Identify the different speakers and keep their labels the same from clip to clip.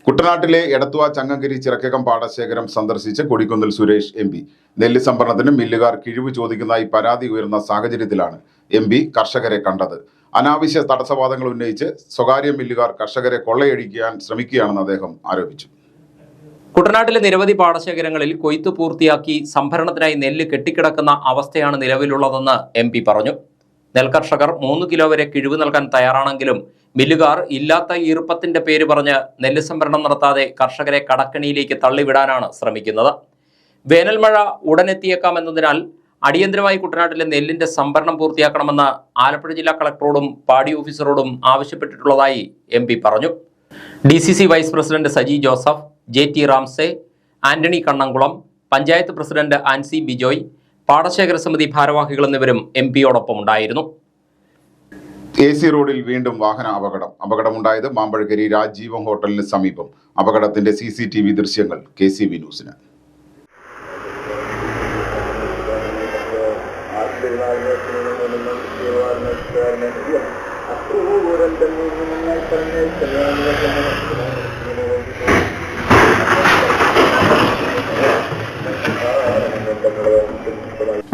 Speaker 1: കുട്ടനാട്ടിലെ എടത്തുവ ചങ്ങങ്കിരി ചിറക്കകം പാടശേഖരം സന്ദർശിച്ച് കൊടിക്കുന്നിൽ സുരേഷ് MP. നെല്ല് സംഭരണത്തിന് മില്ലുകാർ കിഴിവ് ചോദിക്കുന്നതായി പരാതി ഉയർന്ന സാഹചര്യത്തിലാണ് MP കർഷകരെ കണ്ടത്. അനാവശ്യ തടസ്സവാദങ്ങൾ ഉന്നയിച്ച് സ്വകാര്യ മില്ലുകാർ കർഷകരെ കൊള്ളയടിക്കാൻ ശ്രമിക്കുകയാണെന്ന് അദ്ദേഹം ആരോപിച്ചു.
Speaker 2: കുട്ടനാട്ടിലെ നിരവധി പാടശേഖരങ്ങളിൽ കൊയ്ത്ത് പൂർത്തിയാക്കി സംഭരണത്തിനായി നെല്ല് കെട്ടിക്കിടക്കുന്ന അവസ്ഥയാണ് നിലവിലുള്ളതെന്ന് MP പറഞ്ഞു. നെൽകർഷകർ 3 കിലോ വരെ കിഴിവ് നൽകാൻ തയ്യാറാണെങ്കിലും മില്ലുകാർ ഇല്ലാത്ത ഈർപ്പത്തിന്റെ പേര് പറഞ്ഞ് നെല്ല് സംഭരണം നടത്താതെ കർഷകരെ കടക്കണിയിലേക്ക് തള്ളിവിടാനാണ് ശ്രമിക്കുന്നത്. വേനൽമഴ ഉടനെത്തിയേക്കാമെന്നതിനാൽ അടിയന്തരമായി കുട്ടനാട്ടിലെ നെല്ലിന്റെ സംഭരണം പൂർത്തിയാക്കണമെന്ന് ആലപ്പുഴ ജില്ലാ കളക്ടറോടും പാടി ഓഫീസറോടും ആവശ്യപ്പെട്ടിട്ടുള്ളതായി MP പറഞ്ഞു. DCC vice president Saji Joseph, JT Ramsey, Antony Kannamkulam, panchayat president Ancy Bijoy, പാടശേഖര സമിതി ഭാരവാഹികൾ എന്നിവരും MP-യോടൊപ്പം ഉണ്ടായിരുന്നു.
Speaker 1: AC റോഡിൽ വീണ്ടും വാഹന അപകടമുണ്ടായത് മാമ്പഴക്കരി രാജീവം ഹോട്ടലിന് സമീപം. അപകടത്തിന്റെ CCTV ദൃശ്യങ്ങൾ KCB ന്യൂസിന്.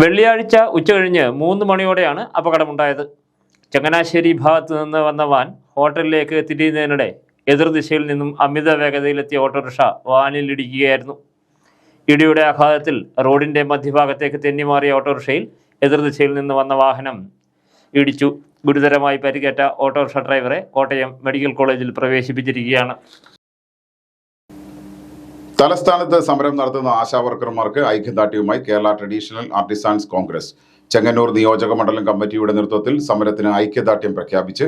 Speaker 3: വെള്ളിയാഴ്ച ഉച്ചകഴിഞ്ഞ് 3 മണിയോടെയാണ് അപകടമുണ്ടായത്. ചങ്ങനാശ്ശേരി ഭാഗത്തു നിന്ന് വന്ന വാൻ ഹോട്ടലിലേക്ക് തിരിയുന്നതിനിടെ എതിർദിശയിൽ നിന്നും അമിത വേഗതയിലെത്തിയ ഓട്ടോറിക്ഷ വാനിലിടിക്കുകയായിരുന്നു. ഇടിയുടെ ആഘാതത്തിൽ റോഡിന്റെ മധ്യഭാഗത്തേക്ക് തെന്നിമാറിയ ഓട്ടോറിക്ഷയിൽ എതിർദിശയിൽ നിന്ന് വന്ന വാഹനം ഇടിച്ചു. ഗുരുതരമായി പരിക്കേറ്റ ഓട്ടോറിക്ഷ ഡ്രൈവറെ കോട്ടയം മെഡിക്കൽ കോളേജിൽ പ്രവേശിപ്പിച്ചിരിക്കുകയാണ്.
Speaker 1: തലസ്ഥാനത്ത് സമരം നടത്തുന്ന ആശാവർക്കർമാർക്ക് ഐക്യദാർഢ്യവുമായി കേരള ട്രഡീഷണൽ ആർട്ടിസാൻസ് കോൺഗ്രസ്. ചെങ്ങന്നൂർ നിയോജക മണ്ഡലം കമ്മിറ്റിയുടെ നേതൃത്വത്തിൽ സമരത്തിന് ഐക്യദാർഢ്യം പ്രഖ്യാപിച്ച്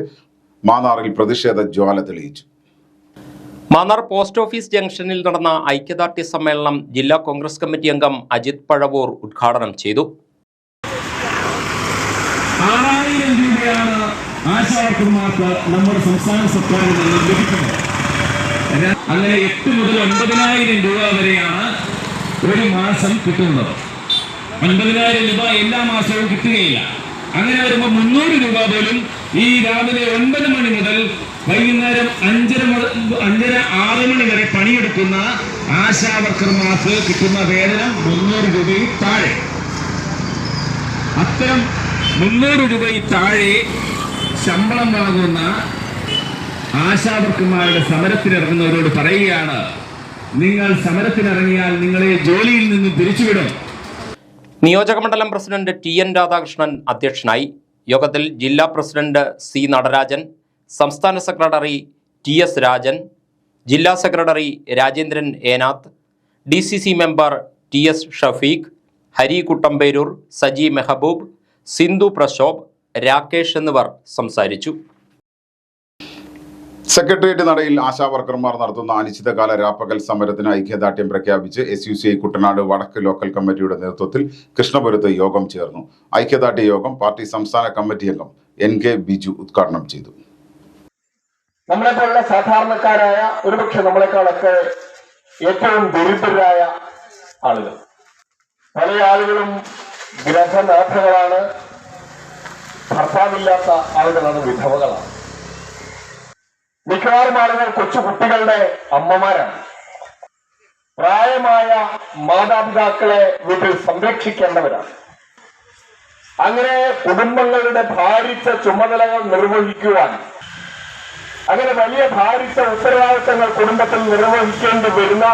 Speaker 1: മാന്നാറിൽ പ്രതിഷേധ ജ്വാല തെളിയിച്ചു.
Speaker 2: മാന്നാർ പോസ്റ്റ് ഓഫീസ് ജംഗ്ഷനിൽ നടന്ന ഐക്യദാർഢ്യ സമ്മേളനം ജില്ലാ കോൺഗ്രസ് കമ്മിറ്റി അംഗം അജിത് പഴവൂർ ഉദ്ഘാടനം ചെയ്തു.
Speaker 4: 6000 രൂപയാണ് ആശാവർക്കർമാർക്ക് നമ്മുടെ സംസ്ഥാന സർക്കാരിൽ നിന്ന് ലഭിക്കുന്നത്. അങ്ങനെ 8 മുതൽ 9,000 രൂപ വരെയാണ് ഒരു മാസം കിട്ടുന്നത്. 9,000 രൂപ എല്ലാ മാസവും കിട്ടുകയില്ല. അങ്ങനെ വരുമ്പോൾ 300 രൂപ പോലും ഈ രാവിലെ 9 മണി മുതൽ വൈകുന്നേരം 5:30-6 മണി വരെ പണിയെടുക്കുന്ന ആശാവർക്കർമാർക്ക് കിട്ടുന്ന വേതനം 300 രൂപയിൽ താഴെ. അത്തരം 300 രൂപയിൽ താഴെ ശമ്പളം വാങ്ങുന്ന ആശാവർക്കർമാരുടെ സമരത്തിനിറങ്ങുന്നവരോട് പറയുകയാണ്, നിങ്ങൾ സമരത്തിനിറങ്ങിയാൽ നിങ്ങളെ ജോലിയിൽ നിന്ന് പിരിച്ചുവിടും.
Speaker 2: നിയോജകമണ്ഡലം പ്രസിഡന്റ് TN രാധാകൃഷ്ണൻ അധ്യക്ഷനായി. യോഗത്തിൽ ജില്ലാ പ്രസിഡന്റ് C നടരാജൻ, സംസ്ഥാന സെക്രട്ടറി TS രാജൻ, ജില്ലാ secretary Rajendran Enath, DCC member TS Shafeeq, Hari Kuttamperoor, Saji Mehboob, Sindhu Prashobh, Rakesh എന്നിവർ സംസാരിച്ചു.
Speaker 1: സെക്രട്ടേറിയറ്റ് നടയിൽ ആശാവർക്കർമാർ നടത്തുന്ന അനിശ്ചിതകാല രാപ്പകൽ സമരത്തിന് ഐക്യദാർഢ്യം പ്രഖ്യാപിച്ച് SUCI കുട്ടനാട് വടക്ക് ലോക്കൽ കമ്മിറ്റിയുടെ നേതൃത്വത്തിൽ കൃഷ്ണപുരത്ത് യോഗം ചേർന്നു. ഐക്യദാർഢ്യ യോഗം പാർട്ടി സംസ്ഥാന കമ്മിറ്റി അംഗം NK ബിജു ഉദ്ഘാടനം ചെയ്തു.
Speaker 5: നമ്മളെപ്പോലുള്ള സാധാരണക്കാരായ, ഒരുപക്ഷെ നമ്മളെക്കാളൊക്കെ ഏറ്റവും ദരിദ്രരായ ആളുകൾ, പല ആളുകളും ഗ്രഹനാഥകളാണ്, ഭർത്താവില്ലാത്ത ആളുകളാണ്, വിധവകളാണ്. മിക്കവാറും ആളുകൾ കൊച്ചുകുട്ടികളുടെ അമ്മമാരാണ്. പ്രായമായ മാതാപിതാക്കളെ വീട്ടിൽ സംരക്ഷിക്കേണ്ടവരാണ്. അങ്ങനെ കുടുംബങ്ങളുടെ ഭാരിച്ച ചുമതലകൾ നിർവഹിക്കുവാൻ, അങ്ങനെ വലിയ ഭാരിച്ച ഉത്തരവാദിത്തങ്ങൾ കുടുംബത്തിൽ നിർവഹിക്കേണ്ടി വരുന്ന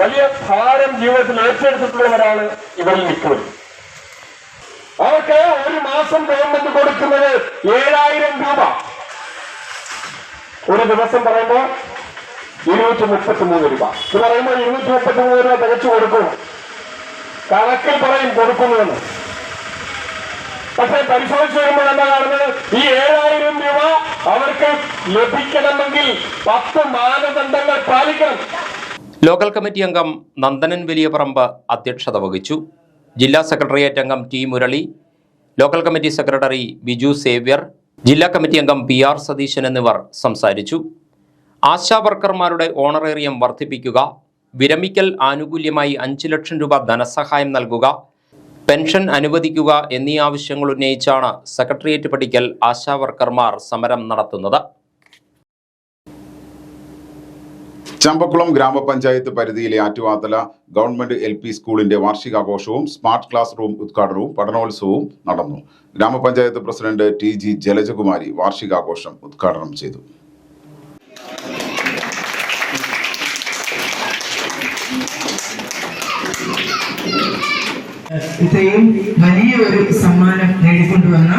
Speaker 5: വലിയ ഭാരം ജീവിതത്തിൽ ഏറ്റെടുത്തിട്ടുള്ളവരാണ് ഇവരിൽ മിക്കവരും. അവർക്ക് ഒരു മാസം ഗവൺമെന്റ് കൊടുക്കുന്നത് 7000 രൂപ. ഒരു ദിവസം പറയുമ്പോൾ 233 രൂപ. ഇത് പറയുമ്പോൾ 233 രൂപ തികച്ചു കൊടുക്കും. കണക്കിൽ പറയും കൊടുക്കുന്നുവെന്ന്. പക്ഷെ പരിശോധിച്ച് വരുമ്പോൾ എന്താ കാണുന്നത്? ഈ 7000 രൂപ അവർക്ക് ലഭിക്കണമെങ്കിൽ 10 മാനദണ്ഡങ്ങൾ പാലിക്കണം.
Speaker 2: ലോക്കൽ കമ്മിറ്റി അംഗം നന്ദനൻ വലിയപറമ്പ് അധ്യക്ഷത വഹിച്ചു. ജില്ലാ സെക്രട്ടേറിയറ്റ് അംഗം T Murali, local committee secretary Biju Xavier, ജില്ലാ കമ്മിറ്റി അംഗം PR സതീശൻ എന്നിവർ സംസാരിച്ചു. ആശാവർക്കർമാരുടെ ഓണറേറിയം വർദ്ധിപ്പിക്കുക, വിരമിക്കൽ ആനുകൂല്യമായി 5 ലക്ഷം രൂപ ധനസഹായം നൽകുക, പെൻഷൻ അനുവദിക്കുക എന്നീ ആവശ്യങ്ങൾ ഉന്നയിച്ചാണ് സെക്രട്ടേറിയറ്റ് പടിക്കൽ ആശാവർക്കർമാർ സമരം നടത്തുന്നത്.
Speaker 1: ചമ്പക്കുളം ഗ്രാമപഞ്ചായത്ത് പരിധിയിലെ ആറ്റുവാത്തല ഗവൺമെന്റ് LP സ്കൂളിന്റെ വാർഷികാഘോഷവും സ്മാർട്ട് ക്ലാസ് റൂം ഉദ്ഘാടനവും പഠനോത്സവവും നടന്നു. ഗ്രാമപഞ്ചായത്ത് പ്രസിഡന്റ് TG ജലജകുമാരി വാർഷികാഘോഷം ഉദ്ഘാടനം ചെയ്തു.
Speaker 6: ഇത്രയും വലിയ ഒരു സമ്മാനം നേടിക്കൊണ്ടുവന്ന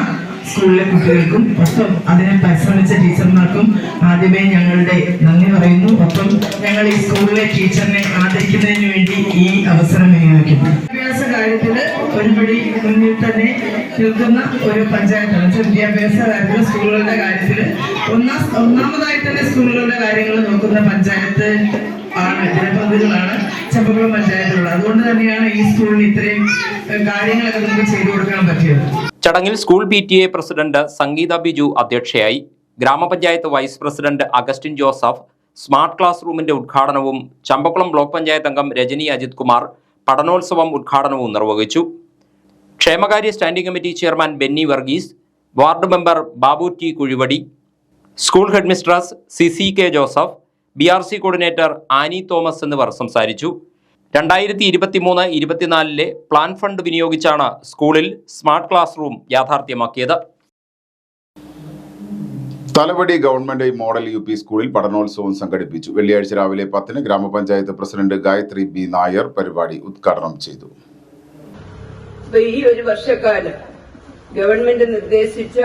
Speaker 6: സ്കൂളിലെ കുട്ടികൾക്കും ഒപ്പം അതിനെ പരിശ്രമിച്ച ടീച്ചർമാർക്കും ആദ്യമേ ഞങ്ങളുടെ നന്ദി പറയുന്നു. ഒപ്പം ഞങ്ങൾ ഈ സ്കൂളിലെ ടീച്ചറിനെ ആദരിക്കുന്നതിന് വേണ്ടി ഈ അവസരം വിനിയോഗിക്കുന്നു. വിദ്യാഭ്യാസ കാര്യത്തില് ഒരുപടി മുന്നിൽ തന്നെ നിൽക്കുന്ന ഒരു പഞ്ചായത്താണ്. വിദ്യാഭ്യാസ കാര്യത്തില് സ്കൂളുകളുടെ കാര്യത്തില് ഒന്നാമതായി തന്നെ സ്കൂളുകളുടെ കാര്യങ്ങൾ നോക്കുന്ന പഞ്ചായത്ത് ആണ്, ജനപ്രതിനിധികളാണ് ചമ്പക്കുളം പഞ്ചായത്തിലുള്ളത്. അതുകൊണ്ട് തന്നെയാണ് ഈ സ്കൂളിന് ഇത്രയും കാര്യങ്ങളൊക്കെ നമുക്ക് ചെയ്തു കൊടുക്കാൻ പറ്റിയത്.
Speaker 2: ചടങ്ങിൽ school PTA president Sangeetha Biju അധ്യക്ഷയായി. ഗ്രാമപഞ്ചായത്ത് vice president Augustine Joseph smart class റൂമിന്റെ ഉദ്ഘാടനവും ചമ്പക്കുളം ബ്ലോക്ക് പഞ്ചായത്ത് അംഗം രജനി അജിത് കുമാർ പഠനോത്സവം ഉദ്ഘാടനവും നിർവഹിച്ചു. ക്ഷേമകാര്യ standing committee chairman Benny Varghese, ward member Babu T Kuzhivady, school headmistress CCK Joseph, BRC coordinator Annie Thomas എന്നിവർ സംസാരിച്ചു. 2023-24 പ്ലാൻ ഫണ്ട് വിനിയോഗിച്ചാണ് സ്കൂളിൽ സ്മാർട്ട് ക്ലാസ് റൂം യാഥാർത്ഥ്യമാക്കിയത്.
Speaker 1: തലവടി ഗവൺമെന്റ് മോഡൽ UP സ്കൂളിൽ പഠനോത്സവം സംഘടിപ്പിച്ചു. വെള്ളിയാഴ്ച രാവിലെ 10-ന് ഗ്രാമപഞ്ചായത്ത് പ്രസിഡന്റ് ഗായത്രി B നായർ പരിപാടി ഉദ്ഘാടനം ചെയ്തു.
Speaker 7: ഈ ഒരു വർഷക്കാലം ഗവൺമെന്റ് നിർദ്ദേശിച്ച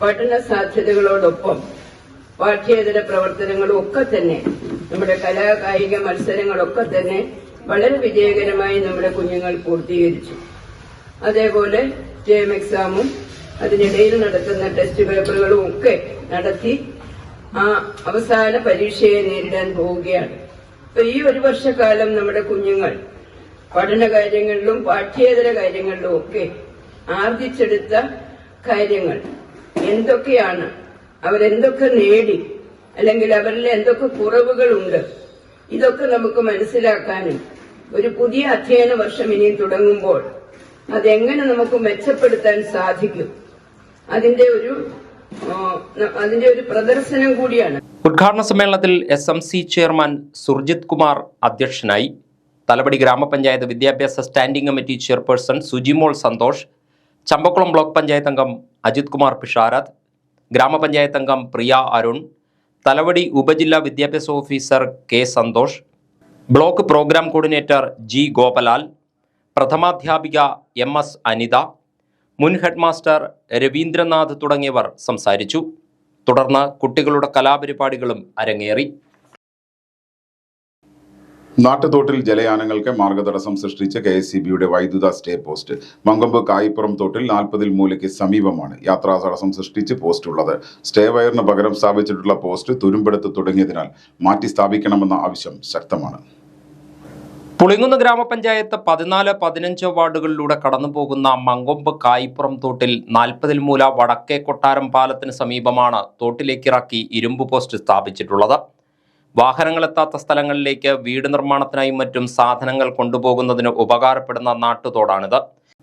Speaker 7: പഠന സാധ്യതകളോടൊപ്പം പാഠ്യേതര പ്രവർത്തനങ്ങളും ഒക്കെ തന്നെ, നമ്മുടെ കലാകായിക മത്സരങ്ങളൊക്കെ തന്നെ വളരെ വിജയകരമായി നമ്മുടെ കുഞ്ഞുങ്ങൾ പൂർത്തീകരിച്ചു. അതേപോലെ ടേം എക്സാമും അതിനിടയിൽ നടത്തുന്ന ടെസ്റ്റ് പേപ്പറുകളും ഒക്കെ നടത്തി ആ അവസാന പരീക്ഷയെ നേരിടാൻ പോവുകയാണ്. അപ്പൊ ഈ ഒരു വർഷക്കാലം നമ്മുടെ കുഞ്ഞുങ്ങൾ പഠന കാര്യങ്ങളിലും പാഠ്യേതര കാര്യങ്ങളിലും ഒക്കെ ആർജിച്ചെടുത്ത കാര്യങ്ങൾ എന്തൊക്കെയാണ്, അവരെന്തൊക്കെ നേടി, അല്ലെങ്കിൽ അവരിൽ എന്തൊക്കെ കുറവുകളുണ്ട്, ഇതൊക്കെ നമുക്ക് മനസ്സിലാക്കാനും ഒരു പുതിയ അധ്യയന വർഷം ഇനി തുടങ്ങുമ്പോൾ അതെങ്ങനെ നമുക്ക് മെച്ചപ്പെടുത്താൻ സാധിക്കും, അതിന്റെ ഒരു പ്രദർശനം കൂടിയാണ്.
Speaker 2: ഉദ്ഘാടന സമ്മേളനത്തിൽ SMC ചെയർമാൻ സുർജിത് കുമാർ അധ്യക്ഷനായി. തലവടി ഗ്രാമപഞ്ചായത്ത് വിദ്യാഭ്യാസ standing committee chairperson Sujimol Santhosh, Champakulam block panchayat അംഗം അജിത് കുമാർ പിഷാരത്ത്, ഗ്രാമപഞ്ചായത്ത് അംഗം പ്രിയ അരുൺ, തലവടി ഉപജില്ലാ വിദ്യാഭ്യാസ officer K Santhosh, block program coordinator G Gopalal, പ്രഥമാധ്യാപിക MS അനിത, മുൻ ഹെഡ്മാസ്റ്റർ രവീന്ദ്രനാഥ് തുടങ്ങിയവർ സംസാരിച്ചു. തുടർന്ന് കുട്ടികളുടെ കലാപരിപാടികളും അരങ്ങേറി.
Speaker 1: നാട്ടുതോട്ടിൽ ജലയാനങ്ങൾക്ക് മാർഗതടസ്സം സൃഷ്ടിച്ച KSEBയുടെ വൈദ്യുത സ്റ്റേ പോസ്റ്റ്. മങ്കൊമ്പ് കായിപ്പുറം തോട്ടിൽ 40 മൂലയ്ക്ക് സമീപമാണ് യാത്രാ തടസ്സം സൃഷ്ടിച്ച് പോസ്റ്റ് ഉള്ളത്. സ്റ്റേ വയറിന് പകരം സ്ഥാപിച്ചിട്ടുള്ള പോസ്റ്റ് തുരുമ്പെടുത്ത് തുടങ്ങിയതിനാൽ മാറ്റി സ്ഥാപിക്കണമെന്ന ആവശ്യം ശക്തമാണ്.
Speaker 2: പുളിങ്ങുന്ന് ഗ്രാമപഞ്ചായത്ത് 14-15 വാർഡുകളിലൂടെ കടന്നുപോകുന്ന മങ്കൊമ്പ് കായിപ്പുറം തോട്ടിൽ 40 മൂല വടക്കേ കൊട്ടാരം പാലത്തിന് സമീപമാണ് തോട്ടിലേക്കിറക്കി ഇരുമ്പ് പോസ്റ്റ് സ്ഥാപിച്ചിട്ടുള്ളത്. വാഹനങ്ങളെത്താത്ത സ്ഥലങ്ങളിലേക്ക് വീട് നിർമ്മാണത്തിനായും മറ്റും സാധനങ്ങൾ കൊണ്ടുപോകുന്നതിന് ഉപകാരപ്പെടുന്ന നാട്ടുതോടാണിത്.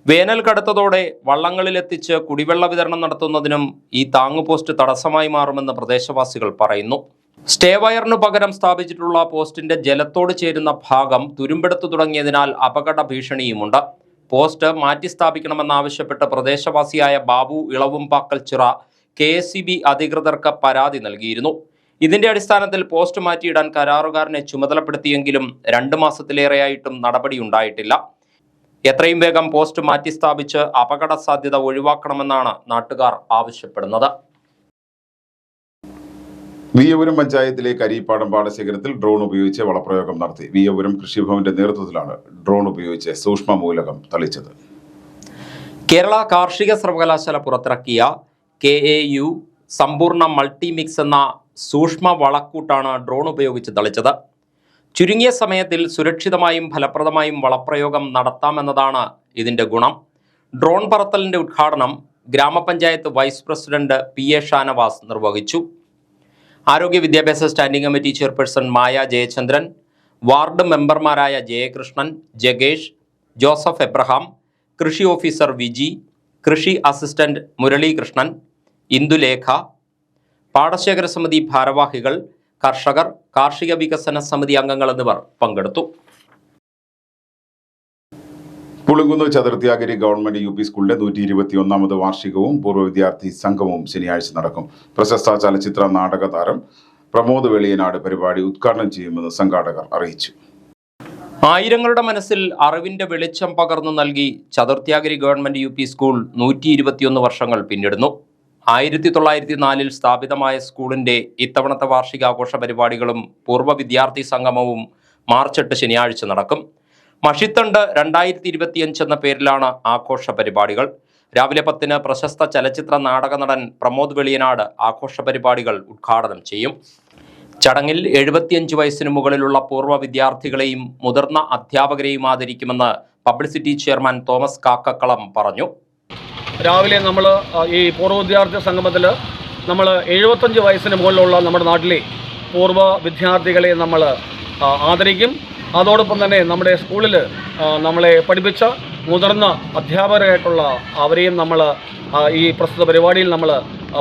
Speaker 2: വേനൽ കടുത്തതോടെ വള്ളങ്ങളിലെത്തിച്ച് കുടിവെള്ള വിതരണം നടത്തുന്നതിനും ഈ താങ്ങുപോസ്റ്റ് തടസ്സമായി മാറുമെന്ന് പ്രദേശവാസികൾ പറയുന്നു. സ്റ്റേ വയറിനു പകരം സ്ഥാപിച്ചിട്ടുള്ള പോസ്റ്റിന്റെ ജലത്തോട് ചേരുന്ന ഭാഗം തുരുമ്പെടുത്തു തുടങ്ങിയതിനാൽ അപകട ഭീഷണിയുമുണ്ട്. പോസ്റ്റ് മാറ്റി സ്ഥാപിക്കണമെന്നാവശ്യപ്പെട്ട് പ്രദേശവാസിയായ ബാബു ഇളവുംപാക്കൽ ചിറ KSEB അധികൃതർക്ക് പരാതി നൽകിയിരുന്നു. ഇതിന്റെ അടിസ്ഥാനത്തിൽ പോസ്റ്റ് മാറ്റിയിടാൻ കരാറുകാരനെ ചുമതലപ്പെടുത്തിയെങ്കിലും 2 മാസത്തിലേറെയായിട്ടും നടപടിയുണ്ടായിട്ടില്ല. എത്രയും വേഗം പോസ്റ്റ് മാറ്റി സ്ഥാപിച്ച് അപകട സാധ്യത ഒഴിവാക്കണമെന്നാണ് നാട്ടുകാർ ആവശ്യപ്പെടുന്നത്.
Speaker 1: വിയ്യപുരം പഞ്ചായത്തിലെ കരിപ്പാടം പാടശേഖരത്തിൽ ഡ്രോൺ ഉപയോഗിച്ച് വളപ്രയോഗം നടത്തി. വിയ്യപുരം കൃഷിഭവന്റെ നേതൃത്വത്തിലാണ് ഡ്രോൺ ഉപയോഗിച്ച് സൂക്ഷ്മ മൂലകം തളിച്ചത്.
Speaker 2: കേരള കാർഷിക സർവകലാശാല പുറത്തിറക്കിയ KAU സമ്പൂർണ്ണ മൾട്ടിമിക്സ് എന്ന സൂക്ഷ്മ വളക്കൂട്ടാണ് ഡ്രോൺ ഉപയോഗിച്ച് തളിച്ചത്. ചുരുങ്ങിയ സമയത്തിൽ സുരക്ഷിതമായും ഫലപ്രദമായും വളപ്രയോഗം നടത്താമെന്നതാണ് ഇതിന്റെ ഗുണം. ഡ്രോൺ പറത്തലിന്റെ ഉദ്ഘാടനം ഗ്രാമപഞ്ചായത്ത് വൈസ് പ്രസിഡന്റ് PA ഷാനവാസ് നിർവഹിച്ചു. ആരോഗ്യ വിദ്യാഭ്യാസ standing committee chairperson Maya Jayachandran, ward മെമ്പർമാരായ ജയകൃഷ്ണൻ, ജഗേഷ്, ജോസഫ് എബ്രഹാം, കൃഷി ഓഫീസർ വിജി, കൃഷി അസിസ്റ്റന്റ് മുരളീകൃഷ്ണൻ, ഇന്ദുലേഖ, പാടശേഖര സമിതി ഭാരവാഹികൾ, കർഷകർ, കാർഷിക വികസന സമിതി അംഗങ്ങൾ എന്നിവർ പങ്കെടുത്തു.
Speaker 1: പുളിങ്കുന്ന് ചതുർത്ഥിയാഗിരി ഗവൺമെന്റ് UP സ്കൂളിന്റെ 121ാമത് വാർഷികവും പൂർവ്വ വിദ്യാർത്ഥി സംഗമവും ശനിയാഴ്ച നടക്കും. പ്രശസ്ത ചലച്ചിത്ര നാടക താരം പ്രമോദ് വെളിയനാട് പരിപാടി ഉദ്ഘാടനം ചെയ്യുമെന്ന് സംഘാടകർ അറിയിച്ചു.
Speaker 2: ആയിരങ്ങളുടെ മനസ്സിൽ അറിവിന്റെ വെളിച്ചം പകർന്നു നൽകി ചതുർത്ഥിയാഗിരി ഗവൺമെന്റ് UP സ്കൂൾ 121 വർഷങ്ങൾ പിന്നിടുന്നു. 1904 സ്ഥാപിതമായ സ്കൂളിന്റെ ഇത്തവണത്തെ വാർഷികാഘോഷ പരിപാടികളും പൂർവ്വ വിദ്യാർത്ഥി സംഗമവും മാർച്ച് 8 ശനിയാഴ്ച നടക്കും. മഷിത്തണ്ട് 2025 എന്ന പേരിലാണ് ആഘോഷ പരിപാടികൾ. രാവിലെ 10-ന് പ്രശസ്ത ചലച്ചിത്ര നാടക നടൻ പ്രമോദ് വെളിയനാട് ആഘോഷ പരിപാടികൾ ഉദ്ഘാടനം ചെയ്യും. ചടങ്ങിൽ 75 വയസ്സിന് മുകളിലുള്ള പൂർവ്വ വിദ്യാർത്ഥികളെയും മുതിർന്ന അധ്യാപകരെയും ആദരിക്കുമെന്ന് പബ്ലിസിറ്റി ചെയർമാൻ തോമസ് കാക്കക്കളം പറഞ്ഞു.
Speaker 5: രാവിലെ നമ്മൾ ഈ പൂർവ്വ വിദ്യാർത്ഥി സംഗമത്തിൽ നമ്മൾ 75 വയസ്സിന് മുകളിലുള്ള നമ്മുടെ നാട്ടിലെ പൂർവ്വ വിദ്യാർത്ഥികളെ നമ്മൾ ആദരിക്കും. അതോടൊപ്പം തന്നെ നമ്മുടെ സ്കൂളിൽ നമ്മളെ പഠിപ്പിച്ച മുതിർന്ന അധ്യാപകരായിട്ടുള്ള അവരെയും നമ്മൾ ഈ പ്രസ്തുത പരിപാടിയിൽ നമ്മൾ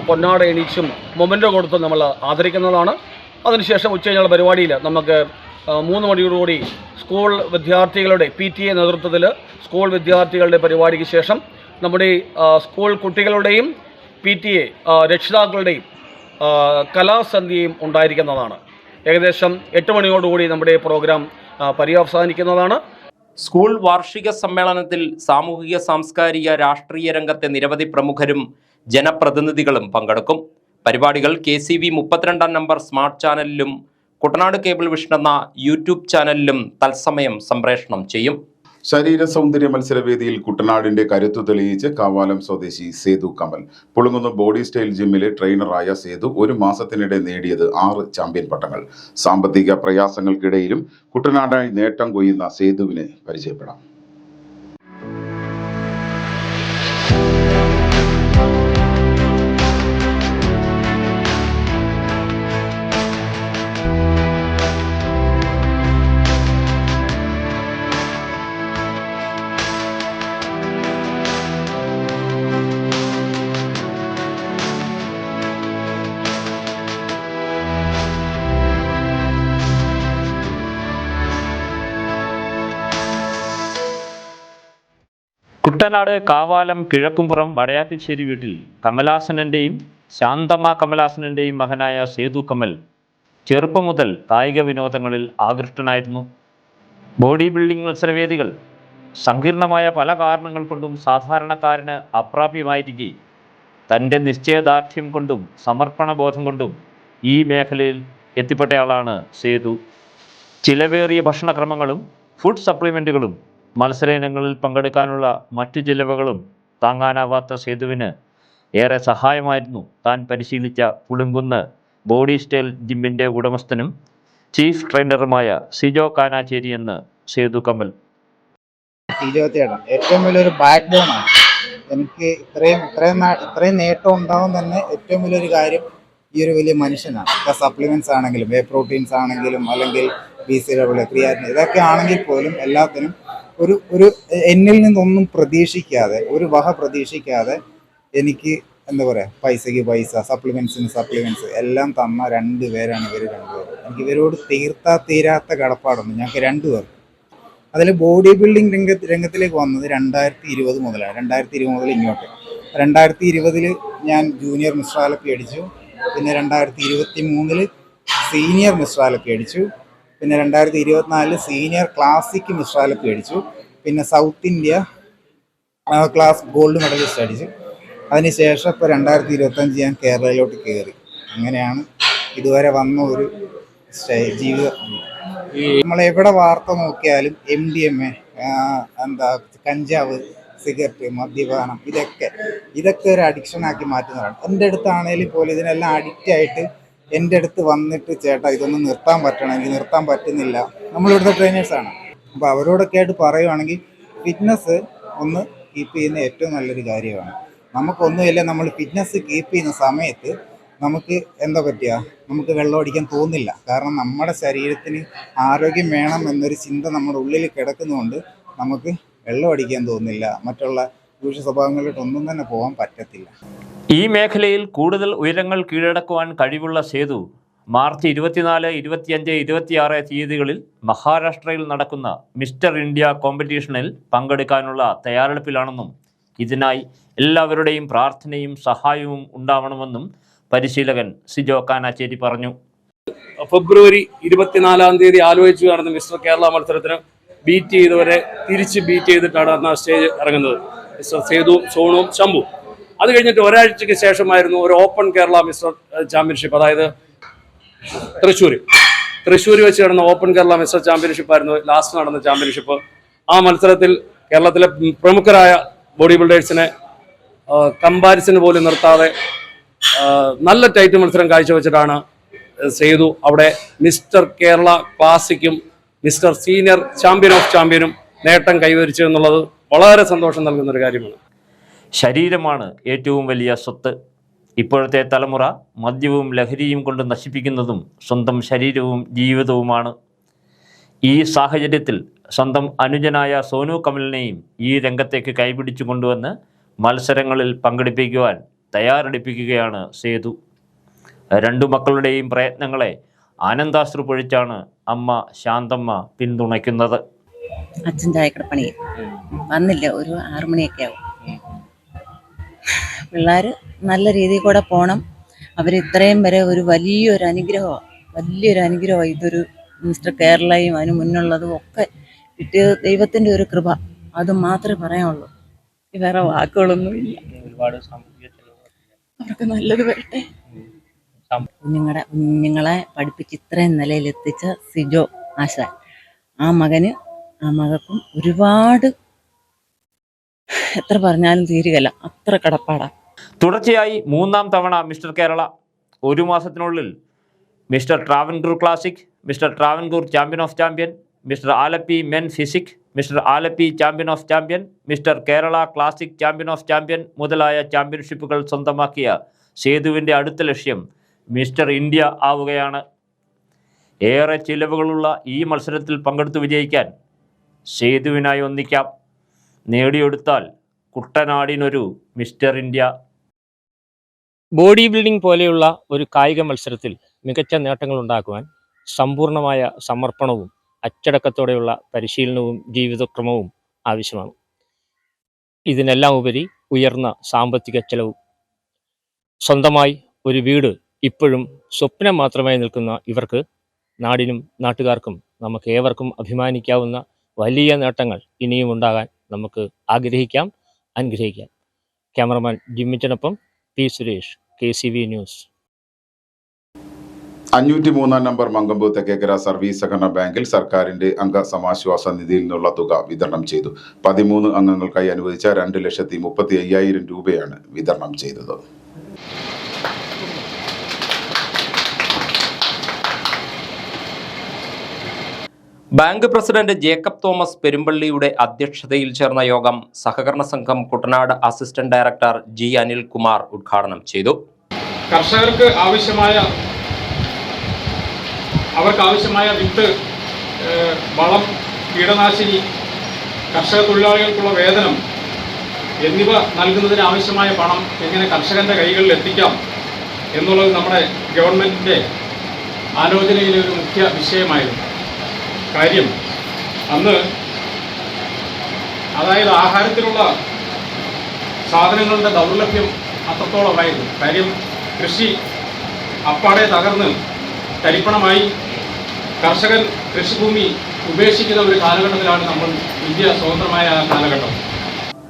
Speaker 5: പൊന്നാട എണീച്ചും മൊമെൻ്റോ കൊടുത്തും നമ്മൾ ആദരിക്കുന്നതാണ്. അതിനുശേഷം ഉച്ചകഴിഞ്ഞുള്ള പരിപാടിയിൽ നമുക്ക് 3 മണിയോടുകൂടി സ്കൂൾ വിദ്യാർത്ഥികളുടെ PTA നേതൃത്വത്തിൽ സ്കൂൾ വിദ്യാർത്ഥികളുടെ പരിപാടിക്ക് ശേഷം നമ്മുടെ സ്കൂൾ കുട്ടികളുടെയും PTA രക്ഷിതാക്കളുടെയും കലാസന്ധ്യയും ഉണ്ടായിരിക്കുന്നതാണ്. ഏകദേശം 8 മണിയോടുകൂടി നമ്മുടെ പ്രോഗ്രാം പര്യവസാനിക്കുന്നതാണ്.
Speaker 2: സ്കൂൾ വാർഷിക സമ്മേളനത്തിൽ സാമൂഹിക, സാംസ്കാരിക, രാഷ്ട്രീയ രംഗത്തെ നിരവധി പ്രമുഖരും ജനപ്രതിനിധികളും പങ്കെടുക്കും. പരിപാടികൾ KCV 32 നമ്പർ സ്മാർട്ട് ചാനലിലും കുട്ടനാട് കേബിൾ വിഷൻ എന്ന YouTube ചാനലിലും തത്സമയം സംപ്രേഷണം ചെയ്യും.
Speaker 1: ശരീര സൗന്ദര്യ മത്സരവേദിയിൽ കുട്ടനാടിന്റെ കരുത്തു തെളിയിച്ച് കാവാലം സ്വദേശി സേതു കമൽ. പുളുങ്ങുന്ന ബോഡി സ്റ്റൈൽ ജിമ്മിലെ ട്രെയിനറായ സേതു 1 മാസത്തിനിടെ നേടിയത് 6 ചാമ്പ്യൻ പട്ടങ്ങൾ. സാമ്പത്തിക പ്രയാസങ്ങൾക്കിടയിലും കുട്ടനാടായി നേട്ടം കൊയ്യുന്ന സേതുവിനെ പരിചയപ്പെടാം.
Speaker 3: കുട്ടനാട് കാവാലം കിഴക്കുംപുറം വടയാറ്റിശ്ശേരി വീട്ടിൽ കമലാസനൻ്റെയും ശാന്തമ്മ കമലാസനൻ്റെയും മകനായ സേതു കമൽ ചെറുപ്പം മുതൽ കായിക വിനോദങ്ങളിൽ ആകൃഷ്ടനായിരുന്നു. ബോഡി ബിൽഡിംഗ് മത്സരവേദികൾ സങ്കീർണമായ പല കാരണങ്ങൾ കൊണ്ടും സാധാരണക്കാരന് അപ്രാപ്യമായിരിക്കെ തൻ്റെ നിശ്ചയദാർഢ്യം കൊണ്ടും സമർപ്പണബോധം കൊണ്ടും ഈ മേഖലയിൽ എത്തിപ്പെട്ടയാളാണ് സേതു. ചിലവേറിയ ഭക്ഷണക്രമങ്ങളും ഫുഡ് സപ്ലിമെൻറ്റുകളും മത്സര ഇനങ്ങളിൽ പങ്കെടുക്കാനുള്ള മറ്റു ചിലവുകളും താങ്ങാനാവാത്ത സേതുവിന് ഏറെ സഹായമായിരുന്നു താൻ പരിശീലിച്ച Pulinkunnu body style ജിമ്മിൻ്റെ ഉടമസ്ഥനും chief ട്രെയിനറുമായ Sijo കാനാച്ചേരി എന്ന് സേതു കമൽ.
Speaker 8: ഏറ്റവും വലിയൊരു ബാക്ക് ബോണാണ്. എനിക്ക് ഇത്രയും നേട്ടം ഉണ്ടാവും തന്നെ ഏറ്റവും വലിയൊരു കാര്യം ഈ ഒരു വലിയ മനുഷ്യനാണ്. സപ്ലിമെൻറ്റ്സ് ആണെങ്കിലും പ്രോട്ടീൻസ് ആണെങ്കിലും അല്ലെങ്കിൽ BCAA, ക്രിയാറ്റിൻ ഇതൊക്കെ ആണെങ്കിൽ പോലും എല്ലാത്തിനും ഒരു എന്നിൽ നിന്നൊന്നും പ്രതീക്ഷിക്കാതെ, ഒരു വക പ്രതീക്ഷിക്കാതെ എനിക്ക് എന്താ പറയുക, പൈസയ്ക്ക് പൈസ, സപ്ലിമെൻറ്റ്സ് എല്ലാം തന്ന 2 പേരാണ് ഇവർ 2 പേർ. എനിക്ക് ഇവരോട് തീരാത്ത കടപ്പാടുണ്ട് ഞങ്ങൾക്ക് 2 പേർ. അതിൽ ബോഡി ബിൽഡിംഗ് രംഗത്തിലേക്ക് വന്നത് 2020 മുതലാണ്. 2020 മുതൽ ഇങ്ങോട്ട് 2020 ഞാൻ ജൂനിയർ മിസ്റ്റർ ആലപ്പി അടിച്ചു. പിന്നെ 2023 സീനിയർ മിസ്റ്റർ ആലപ്പി അടിച്ചു. പിന്നെ 2024 സീനിയർ ക്ലാസിക് മിസ്റ്റർ ആലപ്പി അടിച്ചു. പിന്നെ south India class gold medallist അടിച്ചു. അതിനുശേഷം ഇപ്പോൾ 2025 ഞാൻ കേരളയിലോട്ട് കയറി. അങ്ങനെയാണ് ഇതുവരെ വന്ന ഒരു ജീവിതം. നമ്മളെവിടെ വാർത്ത നോക്കിയാലും MDMA, കഞ്ചാവ്, സിഗരറ്റ്, മദ്യപാനം ഇതൊക്കെ ഒരു അഡിക്ഷനാക്കി മാറ്റുന്നതാണ്. എൻ്റെ അടുത്താണേലും പോലും ഇതിനെല്ലാം അഡിക്റ്റായിട്ട് എൻ്റെ അടുത്ത് വന്നിട്ട് ചേട്ടാ ഇതൊന്ന് നിർത്താൻ പറ്റണം, എനിക്ക് നിർത്താൻ പറ്റുന്നില്ല. നമ്മളിവിടുത്തെ ട്രെയിനേഴ്സാണ്. അപ്പോൾ അവരോടൊക്കെ ആയിട്ട് പറയുവാണെങ്കിൽ ഫിറ്റ്നസ് ഒന്ന് കീപ്പ് ചെയ്യുന്ന ഏറ്റവും നല്ലൊരു കാര്യമാണ്. നമുക്കൊന്നുമില്ല, നമ്മൾ ഫിറ്റ്നസ് കീപ്പ് ചെയ്യുന്ന സമയത്ത് നമുക്ക് എന്താ പറ്റുക, നമുക്ക് വെള്ളം അടിക്കാൻ തോന്നില്ല. കാരണം നമ്മുടെ ശരീരത്തിന് ആരോഗ്യം വേണം എന്നൊരു ചിന്ത നമ്മുടെ ഉള്ളിൽ കിടക്കുന്നതുകൊണ്ട് നമുക്ക് വെള്ളം അടിക്കാൻ തോന്നില്ല. മറ്റുള്ള ദൂഷ്യ സ്വഭാവങ്ങളിലോട്ടൊന്നും തന്നെ പോകാൻ പറ്റത്തില്ല.
Speaker 3: ഈ മേഖലയിൽ കൂടുതൽ ഉയരങ്ങൾ കീഴടക്കുവാൻ കഴിവുള്ള സേതു മാർച്ച് 24, 25, 26 തീയതികളിൽ മഹാരാഷ്ട്രയിൽ നടക്കുന്ന മിസ്റ്റർ ഇന്ത്യ കോമ്പറ്റീഷനിൽ പങ്കെടുക്കാനുള്ള തയ്യാറെടുപ്പിലാണെന്നും ഇതിനായി എല്ലാവരുടെയും പ്രാർത്ഥനയും സഹായവും ഉണ്ടാവണമെന്നും പരിശീലകൻ സിജോ കാനാച്ചേരി പറഞ്ഞു.
Speaker 9: ഫെബ്രുവരി 24-ാം തീയതി ആലോചിച്ച് നടന്ന മിസ്റ്റർ കേരള മത്സരത്തിന് ബീറ്റ് ചെയ്തവരെ തിരിച്ച് ബീറ്റ് ചെയ്തിട്ടാണ് അന്ന് ആ സ്റ്റേജ് ഇറങ്ങുന്നത്. മിസ്റ്റർ സേതു, സോണുവും ശംഭു. അത് കഴിഞ്ഞിട്ട് ഒരാഴ്ചയ്ക്ക് ശേഷമായിരുന്നു ഒരു ഓപ്പൺ കേരള മിസ്റ്റർ ചാമ്പ്യൻഷിപ്പ്, അതായത് തൃശ്ശൂർ വെച്ച് നടന്ന ഓപ്പൺ കേരള മിസ്റ്റർ ചാമ്പ്യൻഷിപ്പ് ആയിരുന്നു ലാസ്റ്റ് നടന്ന ചാമ്പ്യൻഷിപ്പ്. ആ മത്സരത്തിൽ കേരളത്തിലെ പ്രമുഖരായ ബോഡി ബിൽഡേഴ്സിനെ കമ്പാരിസന് പോലും നിർത്താതെ നല്ല ടൈറ്റ് മത്സരം കാഴ്ചവെച്ചിട്ടാണ് സേതു അവിടെ മിസ്റ്റർ കേരള ക്ലാസിക്കും മിസ്റ്റർ സീനിയർ ചാമ്പ്യൻ ഓഫ് ചാമ്പ്യനും നേട്ടം കൈവരിച്ചു എന്നുള്ളത് വളരെ സന്തോഷം നൽകുന്നൊരു കാര്യമാണ്.
Speaker 3: ശരീരമാണ് ഏറ്റവും വലിയ സ്വത്ത്. ഇപ്പോഴത്തെ തലമുറ മദ്യവും ലഹരിയും കൊണ്ട് നശിപ്പിക്കുന്നതും സ്വന്തം ശരീരവും ജീവിതവുമാണ്. ഈ സാഹചര്യത്തിൽ സ്വന്തം അനുജനായ സോനു കമലിനെയും ഈ രംഗത്തേക്ക് കൈപിടിച്ചു കൊണ്ടുവന്ന് മത്സരങ്ങളിൽ പങ്കെടുപ്പിക്കുവാൻ തയ്യാറെടുപ്പിക്കുകയാണ് സേതു. രണ്ടു മക്കളുടെയും പ്രയത്നങ്ങളെ ആനന്ദാശ്രു പൊഴിച്ചാണ് അമ്മ ശാന്തമ്മ പിന്തുണയ്ക്കുന്നത്.
Speaker 10: അച്ഛൻ ചായക്കടപ്പണി വന്നില്ല, ഒരു 6 മണിയൊക്കെ ആവും. പിള്ളേർ നല്ല രീതിയിൽ കൂടെ പോകണം. അവരിത്രയും വരെ ഒരു വലിയൊരു അനുഗ്രഹമാണ്. ഇതൊരു മിസ്റ്റർ കേരളയും അതിന് മുന്നുള്ളതും ഒക്കെ കിട്ടിയത് ദൈവത്തിൻ്റെ ഒരു കൃപ. അത് മാത്രമേ പറയാനുള്ളൂ. വേറെ വാക്കുകളൊന്നുമില്ല. അവർക്ക് നല്ലത് വരട്ടെ. കുഞ്ഞുങ്ങളെ പഠിപ്പിച്ച് ഇത്രയും നിലയിലെത്തിച്ച സിജോ ആശാൻ, ആ മകൾക്കും ഒരുപാട് എത്ര പറഞ്ഞാലും തീരുകയില്ല, അത്ര കടപ്പാടാ.
Speaker 3: തുടർച്ചയായി 3ാം തവണ മിസ്റ്റർ കേരള, 1 മാസത്തിനുള്ളിൽ mister Travancore classic, mister Travancore champion of champion, mister Alleppey men physique, mister Alleppey champion of champion, mister Kerala classic champion of champion മുതലായ ചാമ്പ്യൻഷിപ്പുകൾ സ്വന്തമാക്കിയ സേതുവിൻ്റെ അടുത്ത ലക്ഷ്യം മിസ്റ്റർ ഇന്ത്യ ആവുകയാണ്. ഏറെ ചിലവുകളുള്ള ഈ മത്സരത്തിൽ പങ്കെടുത്ത് വിജയിക്കാൻ സേതുവിനായി ഒന്നിക്കാം. നേടിയെടുത്താൽ കുട്ടനാടിനൊരു മിസ്റ്റർ ഇന്ത്യ.
Speaker 11: ബോഡി ബിൽഡിംഗ് പോലെയുള്ള ഒരു കായിക മത്സരത്തിൽ മികച്ച നേട്ടങ്ങൾ ഉണ്ടാക്കുവാൻ സമ്പൂർണമായ സമർപ്പണവും അച്ചടക്കത്തോടെയുള്ള പരിശീലനവും ജീവിതക്രമവും ആവശ്യമാണ്. ഇതിനെല്ലാം ഉപരി ഉയർന്ന സാമ്പത്തിക ചെലവും. സ്വന്തമായി ഒരു വീട് ഇപ്പോഴും സ്വപ്നം മാത്രമായി നിൽക്കുന്ന ഇവർക്ക്, നാടിനും നാട്ടുകാർക്കും നമുക്ക് ഏവർക്കും അഭിമാനിക്കാവുന്ന വലിയ നേട്ടങ്ങൾ ഇനിയും ഉണ്ടാകാൻ നമുക്ക് ആഗ്രഹിക്കാം, അനുഗ്രഹിക്കാം. ക്യാമറമാൻ ജിമ്മിച്ചനൊപ്പം P Suresh, KCV news.
Speaker 1: 503 number Mankombu Thekkekkara service സഹകരണ ബാങ്കിൽ സർക്കാരിന്റെ അംഗസമാശ്വാസ നിധിയിൽ നിന്നുള്ള തുക വിതരണം ചെയ്തു. 13 അംഗങ്ങൾക്കായി അനുവദിച്ച 2,35,000 രൂപയാണ് വിതരണം ചെയ്തത്.
Speaker 2: ബാങ്ക് പ്രസിഡന്റ് ജേക്കബ് തോമസ് പെരുമ്പള്ളിയുടെ അധ്യക്ഷതയിൽ ചേർന്ന യോഗം സഹകരണ സംഘം Kuttanad assistant director G. Anilkumar ഉദ്ഘാടനം ചെയ്തു.
Speaker 12: കർഷകർക്ക് ആവശ്യമായ വിത്ത്, വളം, കീടനാശിനി, കർഷക തൊഴിലാളികൾക്കുള്ള വേതനം എന്നിവ നൽകുന്നതിന് ആവശ്യമായ പണം എങ്ങനെ കർഷകന്റെ കൈകളിൽ എത്തിക്കാം എന്നുള്ളത് നമ്മുടെ ഗവൺമെന്റിന്റെ ആലോചനയിലെ ഒരു മുഖ്യ വിഷയമായിരുന്നു. കാര്യം അന്ന് ആഹാരത്തിനുള്ള സാധനങ്ങളുടെ ദൗർലഭ്യം അത്രത്തോളമായിരുന്നു. കാര്യം കൃഷി അപ്പാടെ തകർന്ന് തരിപ്പണമായി കർഷകൻ കൃഷിഭൂമി ഉപേക്ഷിക്കുന്ന ഒരു കാലഘട്ടത്തിലാണ് നമ്മൾ ഇന്ത്യ സ്വതന്ത്രമായ കാലഘട്ടം.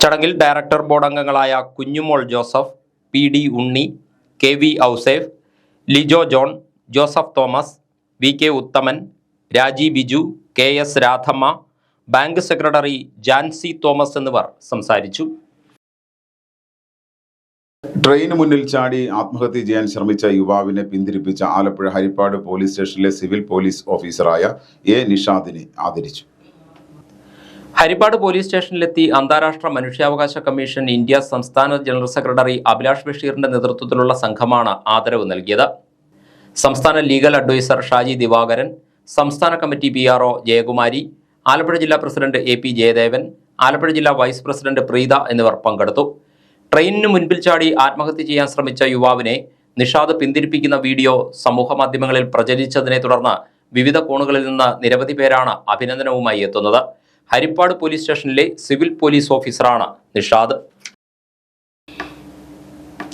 Speaker 2: ചടങ്ങിൽ ഡയറക്ടർ ബോർഡ് അംഗങ്ങളായ Kunjumol Joseph, PD Unni, KV Ouseph, Lijo John, Joseph Thomas, VK Uthaman, Raji Biju, KS Radhamma, bank secretary Jancy Thomas എന്നിവർ സംസാരിച്ചു.
Speaker 1: ട്രെയിന് മുന്നിൽ ചാടി ആത്മഹത്യ ചെയ്യാൻ ശ്രമിച്ച യുവാവിനെ പിന്തിരിപ്പിച്ച ആലപ്പുഴ ഹരിപ്പാട് പോലീസ് സ്റ്റേഷനിലെ സിവിൽ പോലീസ് ഓഫീസറായ A. നിഷാദിനെ ആദരിച്ചു.
Speaker 2: ഹരിപ്പാട് പോലീസ് സ്റ്റേഷനിലെത്തി അന്താരാഷ്ട്ര മനുഷ്യാവകാശ കമ്മീഷൻ ഇന്ത്യ സംസ്ഥാന ജനറൽ സെക്രട്ടറി അഭിലാഷ് ബഷീറിന്റെ നേതൃത്വത്തിലുള്ള സംഘമാണ് ആദരവ് നൽകിയത്. സംസ്ഥാന ലീഗൽ അഡ്വൈസർ ഷാജി ദിവാകരൻ, സംസ്ഥാന കമ്മിറ്റി PRO ജയകുമാരി, ആലപ്പുഴ ജില്ലാ പ്രസിഡന്റ് AP ജയദേവൻ, ആലപ്പുഴ ജില്ലാ വൈസ് പ്രസിഡന്റ് പ്രീത എന്നിവർ പങ്കെടുത്തു. ട്രെയിനിന് മുൻപിൽ ചാടി ആത്മഹത്യ ചെയ്യാൻ ശ്രമിച്ച യുവാവിനെ നിഷാദ് പിന്തിരിപ്പിക്കുന്ന വീഡിയോ സമൂഹമാധ്യമങ്ങളിൽ പ്രചരിച്ചതിനെ തുടർന്ന് വിവിധ കോണുകളിൽ നിന്ന് നിരവധി പേരാണ് അഭിനന്ദനവുമായി എത്തുന്നത്. ഹരിപ്പാട് പോലീസ് സ്റ്റേഷനിലെ സിവിൽ പോലീസ് ഓഫീസറാണ് നിഷാദ്.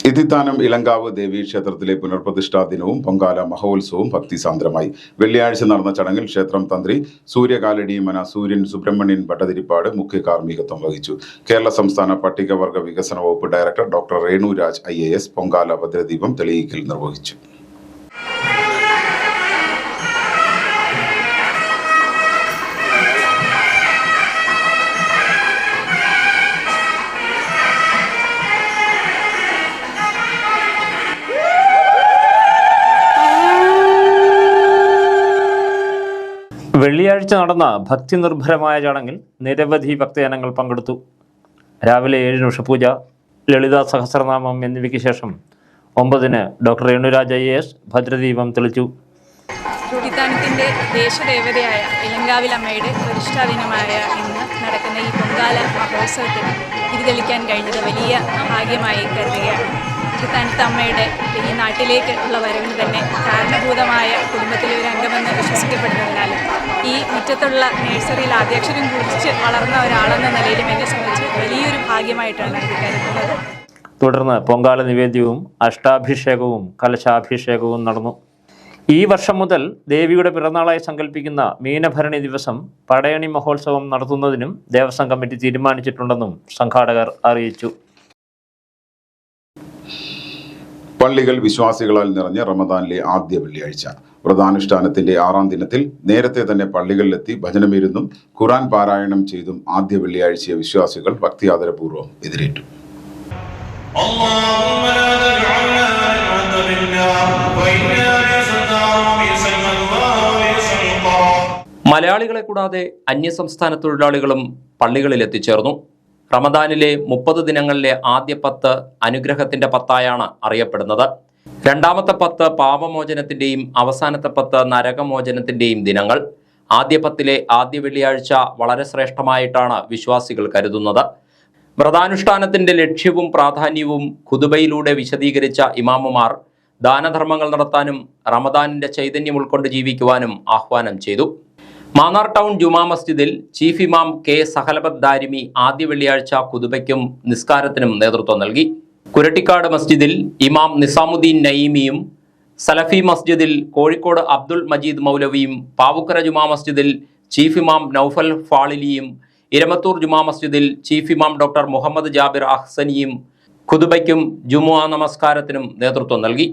Speaker 1: ഇതിത്താനം ഇളങ്കാവ് ദേവീക്ഷേത്രത്തിലെ പുനർപ്രതിഷ്ഠാ ദിനവും പൊങ്കാല മഹോത്സവവും ഭക്തിസാന്ദ്രമായി. വെള്ളിയാഴ്ച നടന്ന ചടങ്ങിൽ ക്ഷേത്രം തന്ത്രി സൂര്യകാലടിമന സൂര്യൻ സുബ്രഹ്മണ്യൻ ഭട്ടതിരിപ്പാട് മുഖ്യ കാർമ്മികത്വം വഹിച്ചു. കേരള സംസ്ഥാന പട്ടികവർഗ വികസന വകുപ്പ് director doctor Renu Raj IAS Pongala ഭദ്രദീപം തെളിയിക്കൽ നിർവഹിച്ചു.
Speaker 3: വെള്ളിയാഴ്ച നടന്ന ഭക്തി നിർഭരമായ ചടങ്ങിൽ നിരവധി ഭക്തജനങ്ങൾ പങ്കെടുത്തു. രാവിലെ 7 ഉഷപൂജ, ലളിതാ സഹസ്രനാമം എന്നിവയ്ക്ക് ശേഷം 9 ഡോക്ടർ രേണുരാജ് IAS ഭദ്രദീപം തെളിച്ചു.
Speaker 13: ഇതിത്താനത്തിൻ്റെ ദേശദേവതയായ ഇളങ്കാവിലമ്മയുടെ പ്രതിഷ്ഠാ ദിനമായ ഇന്ന് നടക്കുന്ന ഈ പൊങ്കാല മഹോത്സവത്തിന് ഇത് തെളിക്കാൻ കഴിഞ്ഞത് വലിയ ഭാഗ്യമായി കരുതുകയാണ്. ഇതിത്താനത്ത് അമ്മയുടെ ഈ നാട്ടിലേക്ക് ഉള്ള വരവിന് തന്നെ കാരണഭൂതമായ കുടുംബത്തിലെ ഒരു അംഗമെന്ന് വിശ്വസിക്കപ്പെടുന്നതിനാൽ ഈ മുറ്റത്തുള്ള നഴ്സറിയിൽ ആദ്യാക്ഷരം കുറിച്ച് വളർന്ന ഒരാളെന്ന നിലയിലും എന്നെ സംബന്ധിച്ച് വലിയൊരു ഭാഗ്യമായിട്ടാണ് ഇത് കരുതുന്നത്.
Speaker 3: തുടർന്ന് പൊങ്കാല നിവേദ്യവും അഷ്ടാഭിഷേകവും കലശാഭിഷേകവും നടന്നു. ഈ വർഷം മുതൽ ദേവിയുടെ പിറന്നാളായി സങ്കല്പിക്കുന്ന മീനഭരണി ദിവസം പടയണി മഹോത്സവം നടത്തുന്നതിനും ദേവസ്വം കമ്മിറ്റി തീരുമാനിച്ചിട്ടുണ്ടെന്നും സംഘാടകർ അറിയിച്ചു.
Speaker 1: പള്ളികൾ വിശ്വാസികളാൽ നിറഞ്ഞ റമദാനിലെ ആദ്യ വെള്ളിയാഴ്ച. വ്രതാനുഷ്ഠാനത്തിന്റെ 6ാം ദിനത്തിൽ നേരത്തെ തന്നെ പള്ളികളിലെത്തി ഭജനമിരുന്നും ഖുർആൻ പാരായണം ചെയ്തും ആദ്യ വെള്ളിയാഴ്ചയെ വിശ്വാസികൾ ഭക്തിയാദരപൂർവ്വം എതിരേറ്റു.
Speaker 2: മലയാളികളെ കൂടാതെ അന്യസംസ്ഥാന തൊഴിലാളികളും പള്ളികളിൽ എത്തിച്ചേർന്നു. റമദാനിലെ 30 ദിനങ്ങളിലെ ആദ്യ 10 അനുഗ്രഹത്തിന്റെ 10ആയാണ് അറിയപ്പെടുന്നത്. രണ്ടാമത്തെ 10 പാപമോചനത്തിന്റെയും അവസാനത്തെ 10 നരകമോചനത്തിന്റെയും ദിനങ്ങൾ. ആദ്യ 10ലെ ആദ്യ വെള്ളിയാഴ്ച വളരെ ശ്രേഷ്ഠമായിട്ടാണ് വിശ്വാസികൾ കരുതുന്നത്. വ്രതാനുഷ്ഠാനത്തിന്റെ ലക്ഷ്യവും പ്രാധാന്യവും ഖുതുബയിലൂടെ വിശദീകരിച്ച ഇമാമുമാർ ദാനധർമ്മങ്ങൾ നടത്താനും റമദാനിന്റെ ചൈതന്യം ഉൾക്കൊണ്ട് ജീവിക്കുവാനും ആഹ്വാനം ചെയ്തു. മാന്നാർ ടൗൺ ജുമാ മസ്ജിദിൽ ചീഫ് ഇമാം K സഹലബത്ത് ദാരിമി ആദ്യ വെള്ളിയാഴ്ച ഖുതുബയ്ക്കും നിസ്കാരത്തിനും നേതൃത്വം നൽകി. കുരട്ടിക്കാട് മസ്ജിദിൽ ഇമാം നിസാമുദ്ദീൻ നയീമിയും, സലഫി മസ്ജിദിൽ കോഴിക്കോട് അബ്ദുൾ മജീദ് മൗലവിയും, പാവുക്കര ജുമാ മസ്ജിദിൽ ചീഫ് ഇമാം നൌഫൽ ഫാളിലിയും, ഇരമത്തൂർ ജുമാ മസ്ജിദിൽ ചീഫ് ഇമാം ഡോക്ടർ മുഹമ്മദ് ജാബിർ അഹ്സനിയും ഖുതുബയ്ക്കും ജുമുഅ നമസ്കാരത്തിനും നേതൃത്വം നൽകി.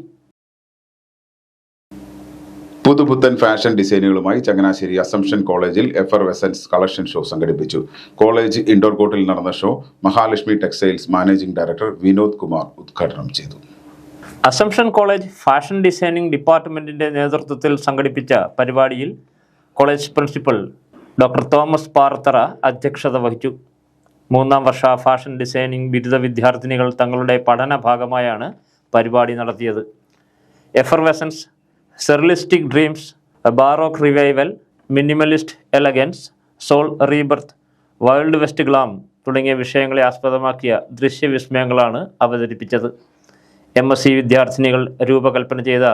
Speaker 1: പുതുപുത്തൻ ഫാഷൻ ഡിസൈനുകളുമായി ചങ്ങനാശ്ശേരി അസംഷൻ കോളേജിൽ എഫർവെസൻസ് കളക്ഷൻ ഷോ സംഘടിപ്പിച്ചു. കോളേജ് ഇൻഡോർ കോർട്ടിൽ നടന്ന show Mahalakshmi textiles managing director Vinod Kumar ഉദ്ഘാടനം ചെയ്തു.
Speaker 3: അസംഷൻ കോളേജ് ഫാഷൻ ഡിസൈനിംഗ് ഡിപ്പാർട്ട്മെന്റിന്റെ നേതൃത്വത്തിൽ സംഘടിപ്പിച്ച പരിപാടിയിൽ college principal doctor Thomas Parathara അധ്യക്ഷത വഹിച്ചു. 3ാം വർഷ ഫാഷൻ ഡിസൈനിംഗ് ബിരുദ വിദ്യാർത്ഥിനികൾ തങ്ങളുടെ പഠന ഭാഗമായാണ് പരിപാടി നടത്തിയത്. Effervescence, surrealistic dreams, baroque revival, minimalist elegance, soul rebirth, wild west glam തുടങ്ങിയ വിഷയങ്ങളെ ആസ്പദമാക്കിയ ദൃശ്യവിസ്മയങ്ങളാണ് അവതരിപ്പിച്ചത്. MSc വിദ്യാർത്ഥിനികൾ രൂപകൽപ്പന ചെയ്ത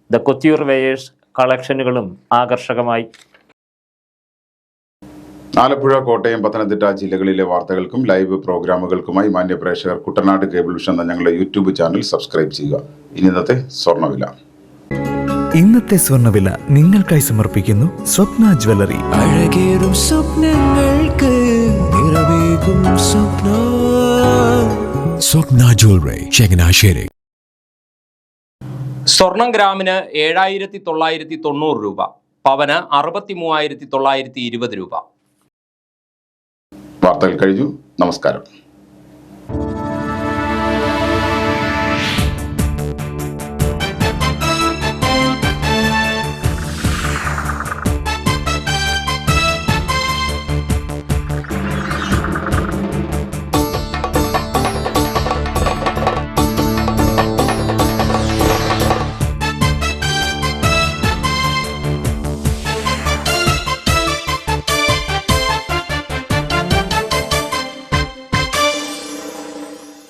Speaker 3: ദ കൊത്യൂർ വെയേഴ്സ് കളക്ഷനുകളും ആകർഷകമായി.
Speaker 1: ആലപ്പുഴ, കോട്ടയം, പത്തനംതിട്ട ജില്ലകളിലെ വാർത്തകൾക്കും ലൈവ് പ്രോഗ്രാമുകൾക്കുമായി മാന്യ പ്രേക്ഷകർ കുട്ടനാട് കേബിൾ വിഷൻ എന്ന ഞങ്ങളുടെ യൂട്യൂബ് ചാനൽ സബ്സ്ക്രൈബ് ചെയ്യുക. ഇന്നത്തെ സ്വർണ്ണവില.
Speaker 14: ഇന്നത്തെ സ്വർണ്ണവില നിങ്ങൾക്കായി സമർപ്പിക്കുന്നു സ്വപ്ന ജ്വല്ലറി. അഴകേറും സ്വപ്നങ്ങൾക്ക് നിറവേകും സ്വപ്ന ജ്വല്ലറി, ചങ്ങനാശ്ശേരി.
Speaker 2: സ്വർണം ഗ്രാമിന് 7,990 രൂപ, പവന് 63,920 രൂപ.
Speaker 1: വാർത്തകൾ കഴിഞ്ഞു. നമസ്കാരം.